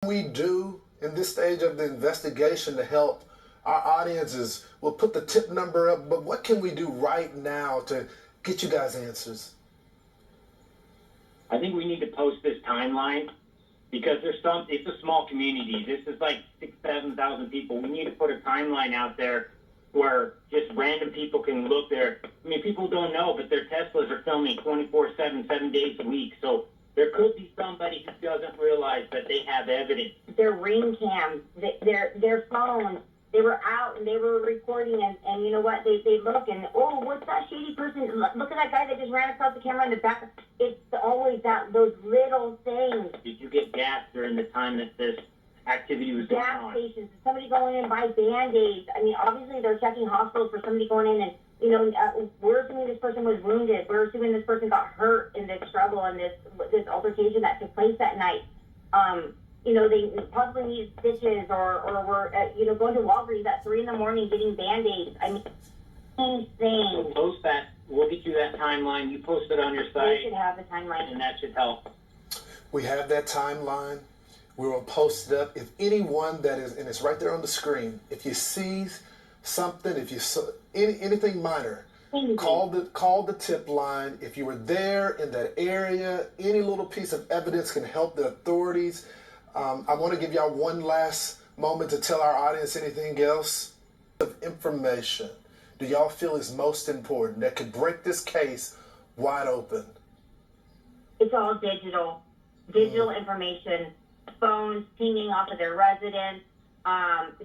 We do in this stage of the investigation to help our audiences? We'll put the tip number up, but what can we do right now to get you guys answers? I think we need to post this timeline because it's a small community. This is like 6,000-7,000 people. We need to put a timeline out there where just random people can look there. I mean, people don't know, but their Teslas are filming 24/7, 7 days a week. So there could be somebody who doesn't realize that they have evidence. Their ring cams, their phones, they were out and they were recording, and you know what? They look and, oh, what's that shady person? Look at that guy that just ran across the camera in the back. It's always those little things. Did you get gas during the time that this activity was going on? Gas stations, somebody going in and buy Band-Aids. I mean, obviously they're checking hospitals for somebody going in and, you know, we're assuming this person was wounded. We're assuming this person got hurt in this struggle and this altercation that took place that night. You know, they possibly need stitches or were, you know, going to Walgreens at 3 a.m. getting Band-Aids. I mean, anything. So post that. We'll get you that timeline. You post it on your site. We should have the timeline. And that should help. We have that timeline. We will post it up. If anyone that is, and it's right there on the screen, if you see something, if you saw anything minor, call the tip line. If you were there in that area, any little piece of evidence can help the authorities. I want to give y'all one last moment to tell our audience anything else of information do y'all feel is most important that could break this case wide open? It's all digital information, phones pinging off of their residence,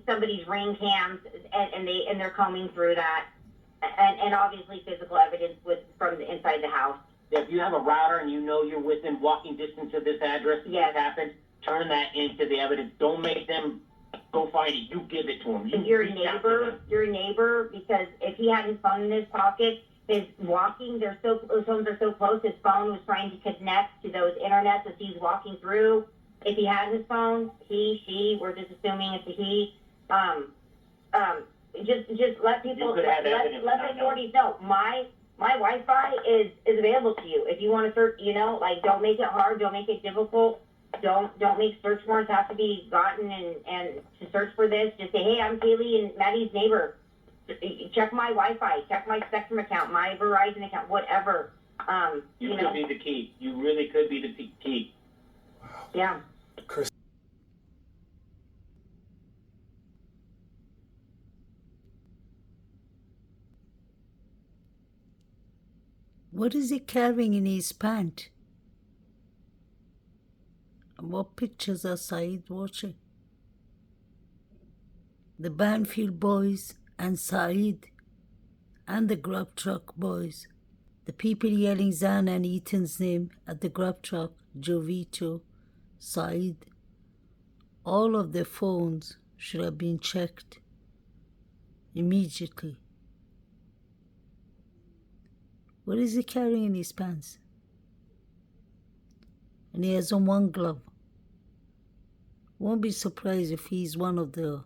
somebody's ring cams, and they're combing through that, and obviously physical evidence from the inside the house. If you have a router and you know you're within walking distance of this address, yes, it happened. Turn that into the evidence. Don't make them go find it. You give it to them. You're a neighbor, because if he had his phone in his pocket, his walking, those homes are so close, his phone was trying to connect to those internets as he's walking through. If he had his phone, we're just assuming it's a he, just let people, let the authorities know. My Wi-Fi is available to you. If you want to search, you know, like, don't make it hard, don't make it difficult. Don't make search warrants have to be gotten and to search for this. Just say, hey, I'm Kaylee and Maddie's neighbor. Check my Wi-Fi, check my Spectrum account, my Verizon account, whatever. You could be the key. You really could be the key. Wow. Yeah. Chris. What is he carrying in his pant? What pictures are Saeed watching? The Banfield boys and Saeed and the grub truck boys. The people yelling Zan and Ethan's name at the grub truck, Jovito, Saeed. All of their phones should have been checked immediately. What is he carrying in his pants? And he has on one glove. Won't be surprised if he's one of the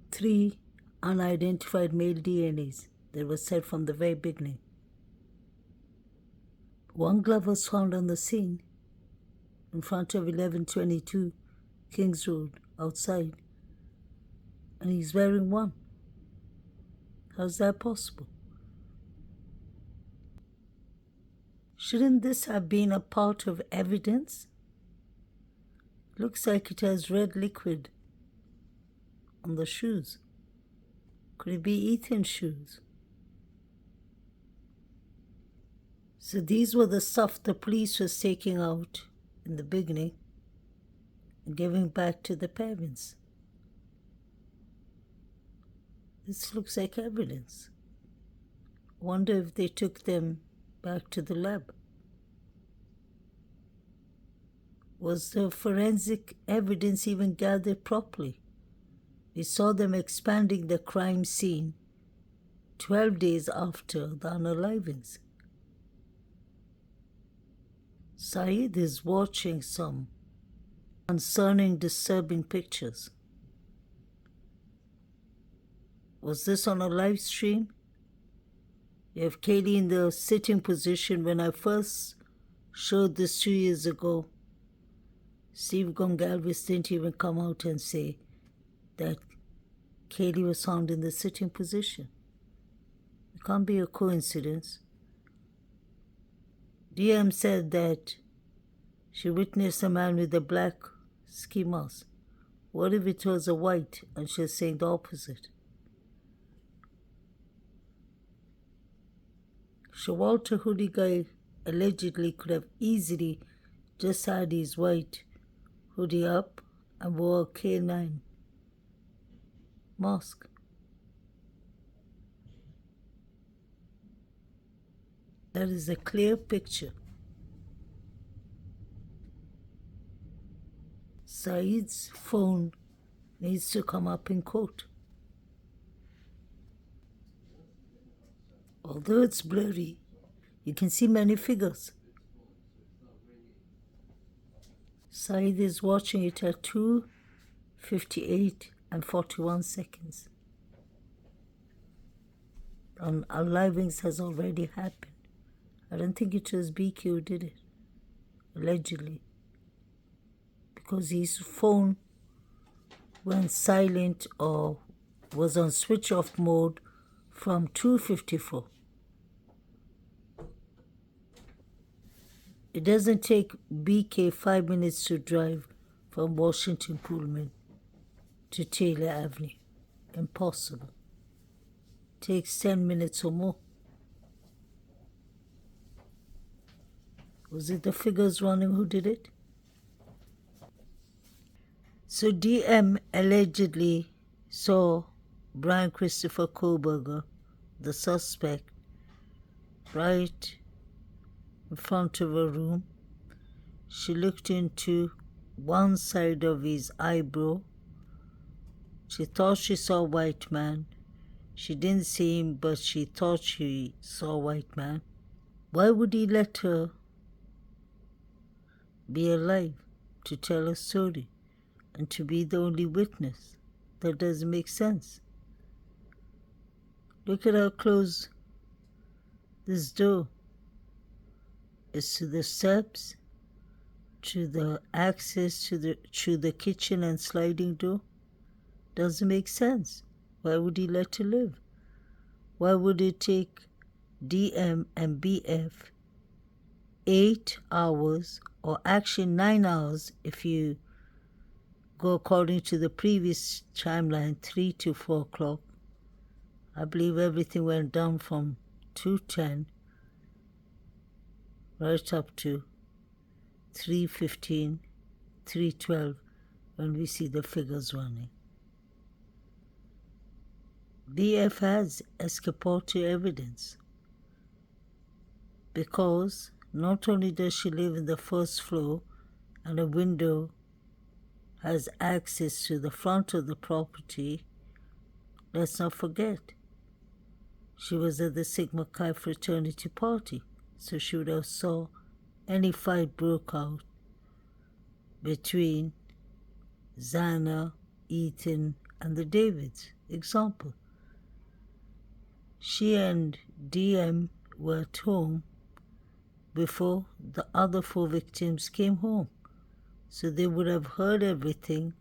3 unidentified male DNAs that was said from the very beginning. One glove was found on the scene in front of 1122 Kings Road outside, and he's wearing one. How's that possible? Shouldn't this have been a part of evidence? Looks like it has red liquid on the shoes. Could it be Ethan's shoes? So these were the stuff the police was taking out in the beginning and giving back to the parents. This looks like evidence. Wonder if they took them back to the lab. Was the forensic evidence even gathered properly? We saw them expanding the crime scene 12 days after the unalivings. Saeed is watching some concerning, disturbing pictures. Was this on a live stream? You have Kaylee in the sitting position when I first showed this 2 years ago. Steve Gongalves didn't even come out and say that Kaylee was found in the sitting position. It can't be a coincidence. DM said that she witnessed a man with a black ski mask. What if it was a white and she's saying the opposite? Walter hoodie guy allegedly could have easily just had his white hoodie up and wore a K9 mask. That is a clear picture. Saeed's phone needs to come up in court. Although it's blurry, you can see many figures. Saeed is watching it at 2:58 and 41 seconds. Unalived has already happened. I don't think it was BQ who did it, allegedly, because his phone went silent or was on switch off mode from 2:54. It doesn't take BK 5 minutes to drive from Washington Pullman to Taylor Avenue. Impossible. Takes 10 minutes or more. Was it the figures running who did it? So DM allegedly saw Brian Christopher Koberger, the suspect, right in front of her room. She looked into one side of his eyebrow. She thought she saw a white man. She didn't see him, but she thought she saw a white man. Why would he let her be alive to tell a story and to be the only witness? That doesn't make sense. Look at how close this door is to the steps, to the access to the kitchen and sliding door. Doesn't make sense. Why would he let her live? Why would it take DM and BF 8 hours, or actually 9 hours if you go according to the previous timeline, 3 to 4 o'clock. I believe everything went down from 2:10 right up to 3:15, 3:12 when we see the figures running. BF has escapatory evidence because not only does she live in the first floor and a window has access to the front of the property, let's not forget, she was at the Sigma Chi fraternity party, so she would have saw any fight broke out between Xana, Ethan, and the Davids. Example. She and DM were at home before the other 4 victims came home, so they would have heard everything.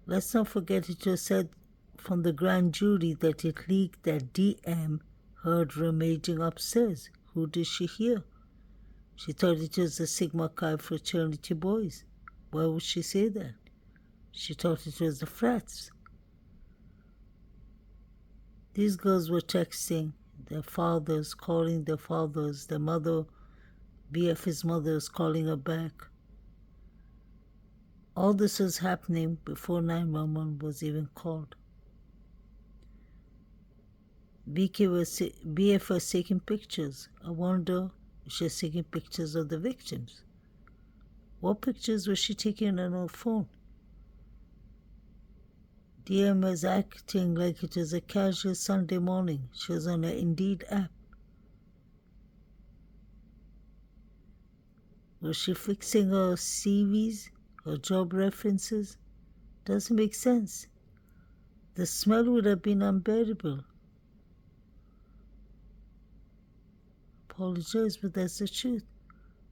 Let's not forget it was said from the grand jury that it leaked that DM heard rummaging upstairs. Who did she hear? She thought it was the Sigma Chi fraternity boys. Why would she say that? She thought it was the frats. These girls were texting their fathers, calling their fathers, their mother, BF's mother was calling her back. All this was happening before 911 was even called. BF was taking pictures. I wonder if she was taking pictures of the victims. What pictures was she taking on her phone? DM was acting like it was a casual Sunday morning. She was on her Indeed app. Was she fixing her CVs, her job references? Doesn't make sense. The smell would have been unbearable. Apologize, but that's the truth.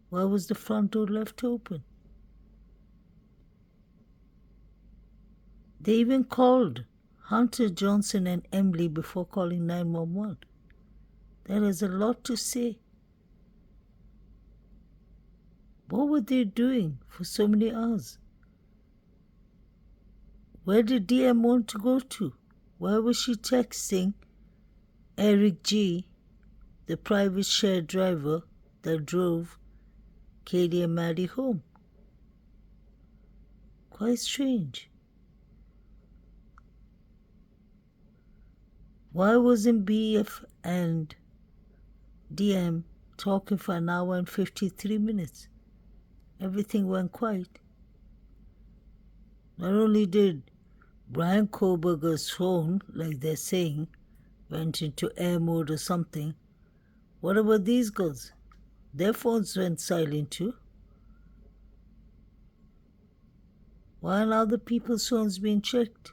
Why was the front door left open? They even called Hunter Johnson and Emily before calling 911. There is a lot to say. What were they doing for so many hours? Where did DM want to go to? Why was she texting Eric G., the private shared driver that drove Katie and Maddie home? Quite strange. Why wasn't BF and DM talking for an hour and 53 minutes? Everything went quiet. Not only did Brian Koberger's phone, like they're saying, went into air mode or something, what about these girls? Their phones went silent too. Why are other people's phones being checked?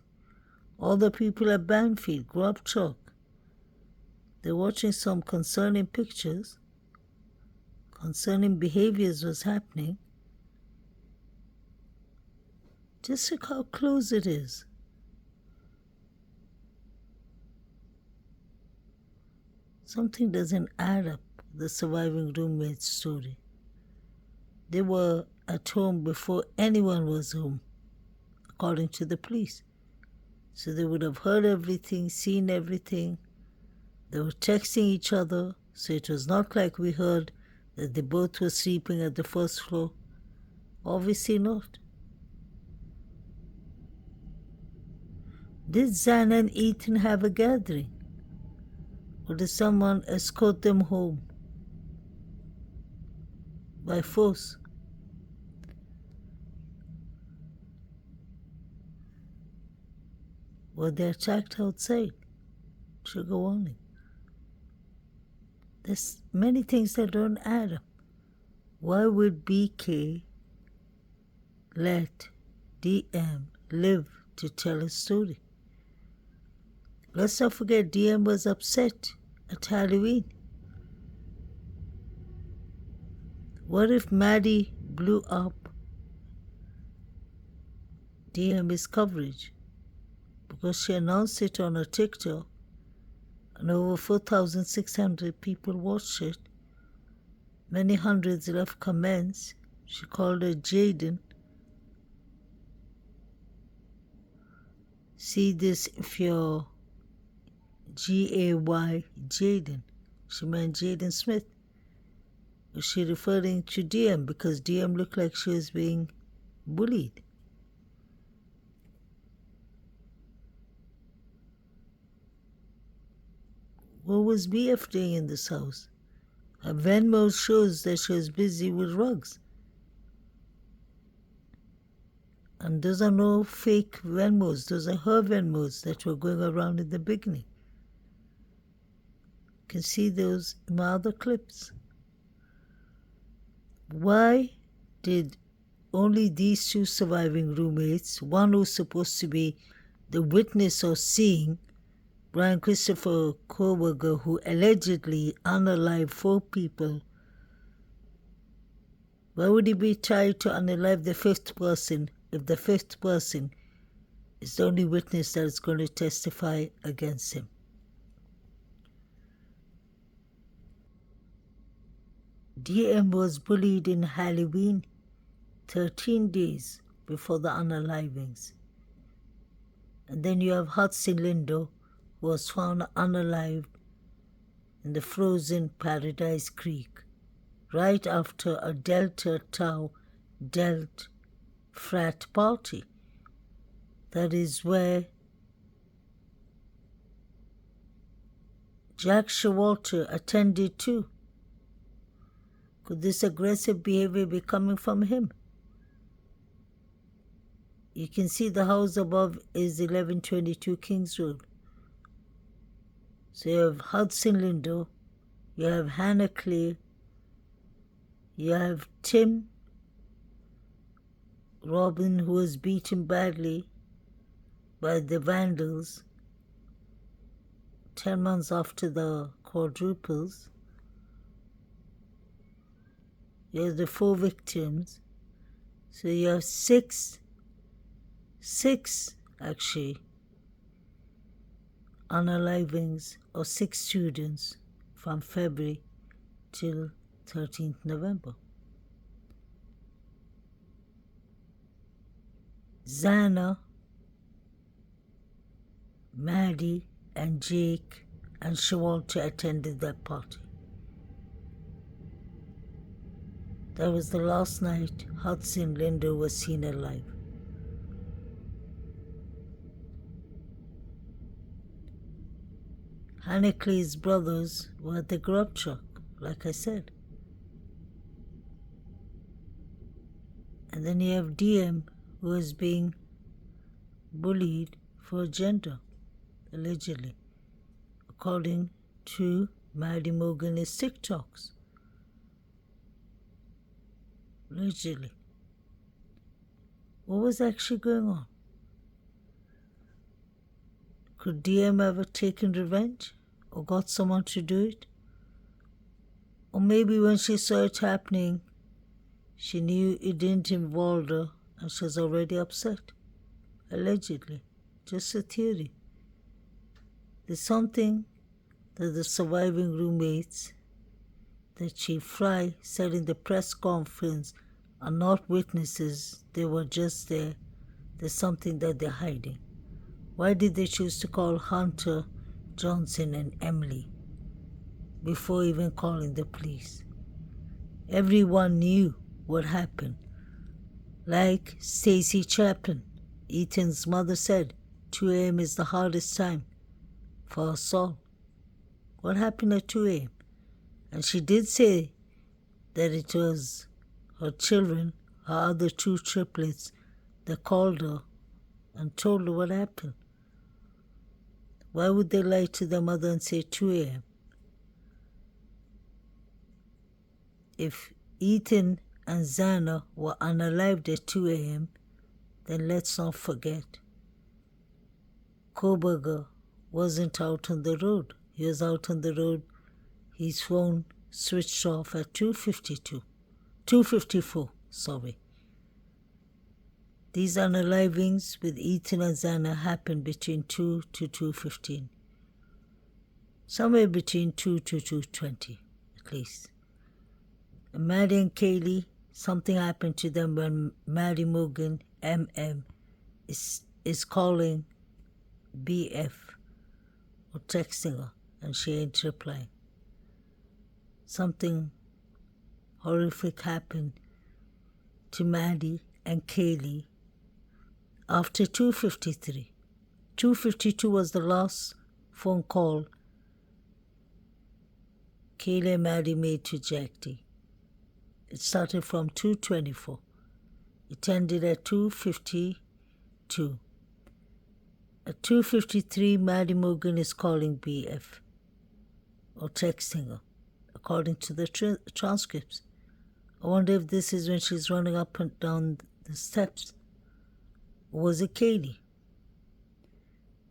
All the people at Banfield, Grub Truck, they're watching some concerning pictures. Concerning behaviors was happening. Just look how close it is. Something doesn't add up, the surviving roommate's story. They were at home before anyone was home, according to the police. So they would have heard everything, seen everything. They were texting each other, so it was not like we heard that they both were sleeping at the first floor. Obviously not. Did Zan and Ethan have a gathering? Or did someone escort them home by force? Were they attacked outside? Trigger warning. There's many things that don't add up. Why would BK let DM live to tell a story? Let's not forget DM was upset at Halloween. What if Maddie blew up DM's coverage because she announced it on her TikTok and over 4,600 people watched it? Many hundreds left comments. She called her Jaden. See this if you're G-A-Y, Jaden. She meant Jaden Smith. Was she referring to DM because DM looked like she was being bullied? What was BF doing in this house? Her Venmo shows that she was busy with rugs. And those are no fake Venmos. Those are her Venmos that were going around in the beginning. You can see those in my other clips. Why did only these two surviving roommates, one who's supposed to be the witness or seeing Brian Christopher Koberger, who allegedly unalived 4 people, why would he be tried to unalive the 5th person if the 5th person is the only witness that is going to testify against him? DM was bullied in Halloween 13 days before the unalivings. And then you have Hudson Lindo, who was found unalived in the frozen Paradise Creek right after a Delta Tau Delt frat party. That is where Jack Showalter attended too. Could this aggressive behavior be coming from him? You can see the house above is 1122 Kings Road. So you have Hudson Lindo, you have Hannah Clay, you have Tim Robin, who was beaten badly by the vandals 10 months after the quadruples. You have the 4 victims. So you have six actually, unalivings of 6 students from February till 13th November. Xana, Maddie, and Jake and Shawalter attended that party. That was the last night Hudson Linder was seen alive. Hannickley's brothers were at the grub truck, like I said. And then you have DM, who is being bullied for gender, allegedly, according to Maddie Morgan's TikToks. Allegedly. What was actually going on? Could DM ever taken revenge or got someone to do it? Or maybe when she saw it happening, she knew it didn't involve her and she was already upset. Allegedly. Just a theory. There's something that the surviving roommates that Chief Fry said in the press conference are not witnesses, they were just there. There's something that they're hiding. Why did they choose to call Hunter, Johnson, and Emily before even calling the police? Everyone knew what happened. Like Stacy Chapin, Ethan's mother said, 2 a.m. is the hardest time for us all. What happened at 2 a.m.? And she did say that it was her children, her other 2 triplets, that called her and told her what happened. Why would they lie to their mother and say 2 a.m.? If Ethan and Xana were unalived at 2 a.m., then let's not forget, Koberger wasn't out on the road. He was out on the road. His phone switched off at 2:54, sorry. These unalivings with Ethan and Xana happened between 2 to 2:15. Somewhere between 2 to 2:20, at least. And Maddie and Kaylee, something happened to them when Maddie Morgan, MM, is calling BF or texting her and she ain't replying. Something horrific happened to Maddie and Kaylee after 2:53. 2:52 was the last phone call Kaylee and Maddie made to Jack D. It started from 2:24. It ended at 2:52. At 2:53, Maddie Morgan is calling BF or texting her, according to the transcripts. I wonder if this is when she's running up and down the steps. Or was it Kaylee?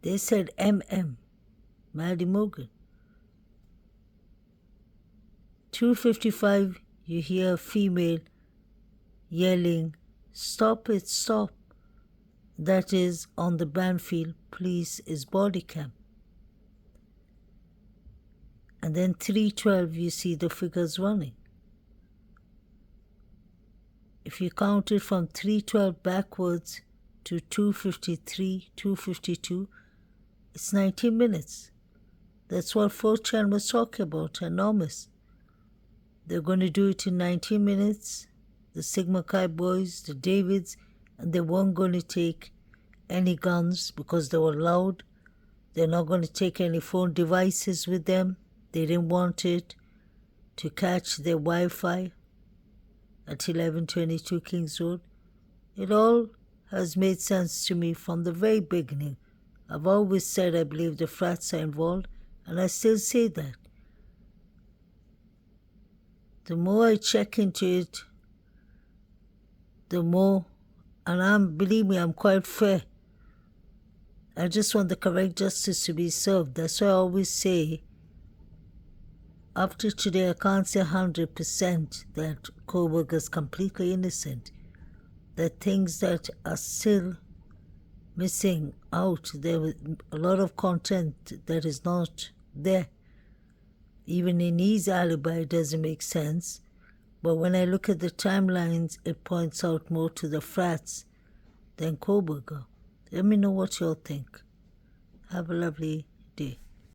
They said MM, Maddie Morgan. 2:55, you hear a female yelling, "Stop it, stop." That is on the Banfield Police is body cam. And then 3:12, you see the figures running. If you count it from 3:12 backwards to 2:53, 2:52, it's 19 minutes. That's what 4chan was talking about, enormous. They're going to do it in 19 minutes, the Sigma Chi boys, the Davids, and they weren't going to take any guns because they were loud. They're not going to take any phone devices with them. They didn't want it to catch their Wi-Fi at 1122 Kings Road. It all has made sense to me from the very beginning. I've always said I believe the frats are involved, and I still say that. The more I check into it, the more, and believe me, I'm quite fair. I just want the correct justice to be served. That's why I always say, after today, I can't say 100% that Koberger is completely innocent. There are things that are still missing out. There was a lot of content that is not there. Even in his alibi, it doesn't make sense. But when I look at the timelines, it points out more to the frats than Koberger. Let me know what y'all think. Have a lovely day.